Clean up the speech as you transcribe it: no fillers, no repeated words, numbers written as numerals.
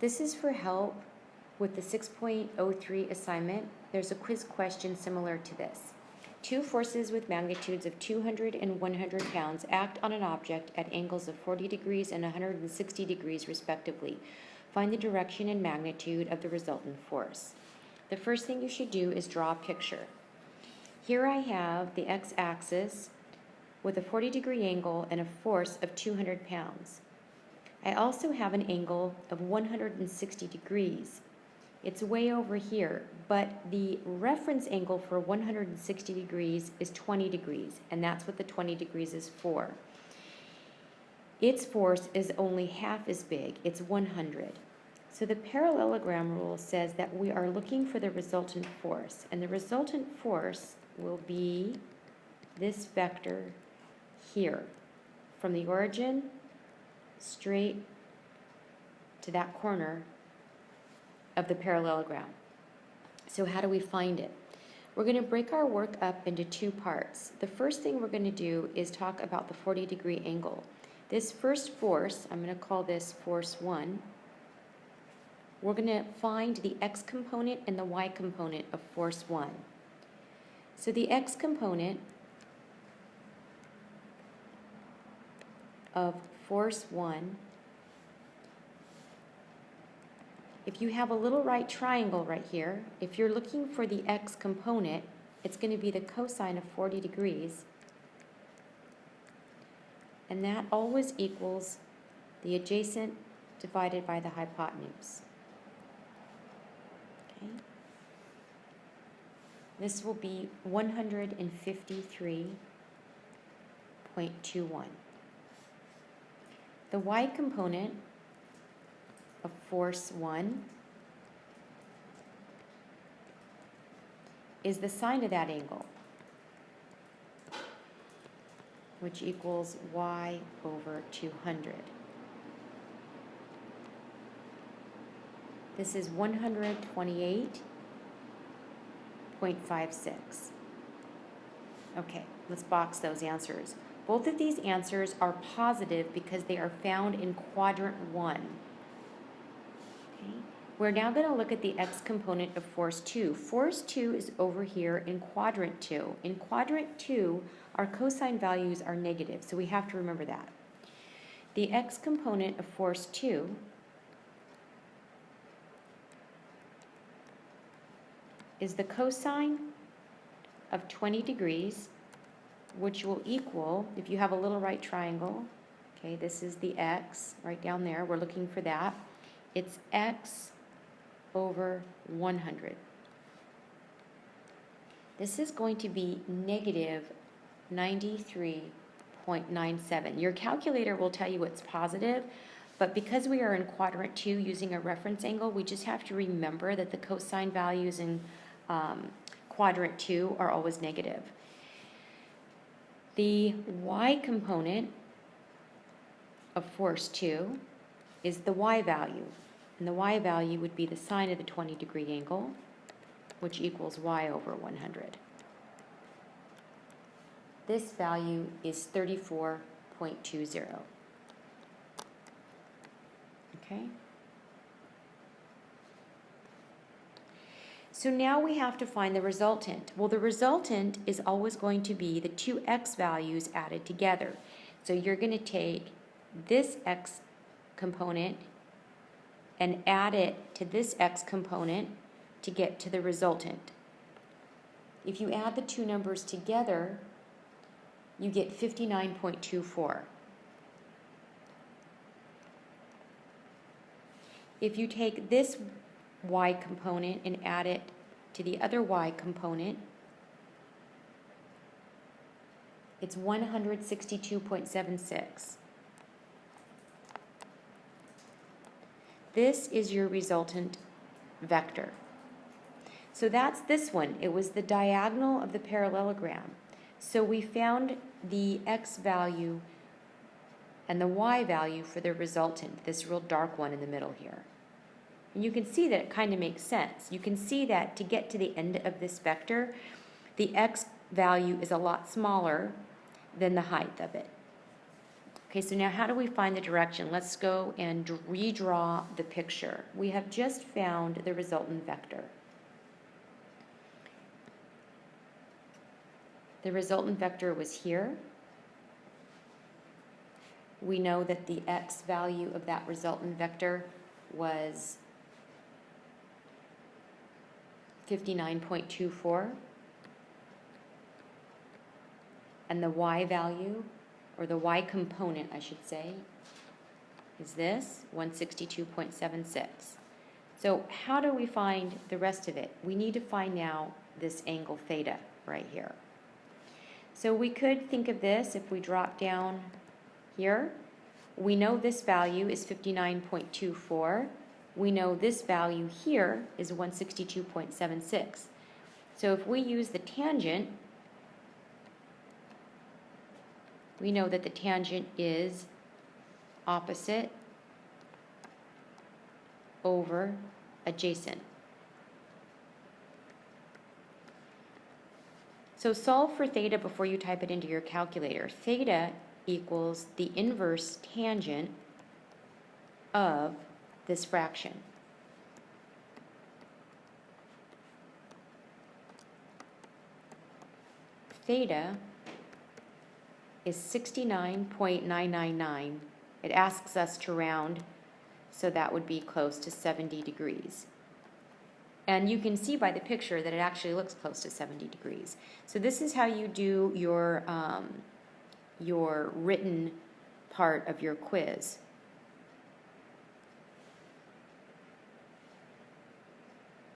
This is for help with the 6.03 assignment. There's a quiz question similar to this. Two forces with magnitudes of 200 and 100 pounds act on an object at angles of 40 degrees and 160 degrees respectively. Find the direction and magnitude of the resultant force. The first thing you should do is draw a picture. Here I have the x-axis with a 40-degree angle and a force of 200 pounds. I also have an angle of 160 degrees. It's way over here, but the reference angle for 160 degrees is 20 degrees, and that's what the 20 degrees is for. Its force is only half as big, it's 100. So the parallelogram rule says that we are looking for the resultant force, and the resultant force will be this vector here, from the origin straight to that corner of the parallelogram. So how do we find it? We're going to break our work up into two parts. The first thing we're going to do is talk about the 40-degree angle. This first force, I'm going to call this force 1. We're going to find the x component and the y component of force 1. So the x component of force 1, if you have a little right triangle right here, if you're looking for the x component, it's going to be the cosine of 40 degrees, and that always equals the adjacent divided by the hypotenuse. Okay. This will be 153.21. The y component of force 1 is the sine of that angle, which equals y over 200. This is 128.56. Okay, let's box those answers. Both of these answers are positive because they are found in quadrant 1. Okay. We're now going to look at the x component of force 2. Force 2 is over here in quadrant 2. In quadrant 2, our cosine values are negative, so we have to remember that. The x component of force 2 is the cosine of 20 degrees, which will equal, if you have a little right triangle, okay, this is the x right down there, we're looking for that, it's x over 100. This is going to be negative 93.97. Your calculator will tell you it's positive, but because we are in quadrant 2 using a reference angle, we just have to remember that the cosine values in quadrant 2 are always negative. The y component of force 2 is the y value, and the y value would be the sine of the 20-degree angle, which equals y over 100. This value is 34.20. Okay? So now we have to find the resultant. Well, the resultant is always going to be the two x values added together. So you're going to take this x component and add it to this x component to get to the resultant. If you add the two numbers together, you get 59.24. If you take this y component and add it to the other y component, it's 162.76. This is your resultant vector. So that's this one. It was the diagonal of the parallelogram. So we found the x value and the y value for the resultant, this real dark one in the middle here. And you can see that it kind of makes sense. You can see that to get to the end of this vector, the x value is a lot smaller than the height of it. Okay, so now how do we find the direction? Let's go and redraw the picture. We have just found the resultant vector. The resultant vector was here. We know that the x value of that resultant vector was 59.24. And the y value, or the y component, I should say, is this, 162.76. So how do we find the rest of it? We need to find now this angle theta right here. So we could think of this if we drop down here. We know this value is 59.24. We know this value here is 162.76. So if we use the tangent, we know that the tangent is opposite over adjacent. So solve for theta before you type it into your calculator. Theta equals the inverse tangent of this fraction. Theta is 69.999. It asks us to round, so that would be close to 70 degrees. And you can see by the picture that it actually looks close to 70 degrees. So this is how you do your written part of your quiz.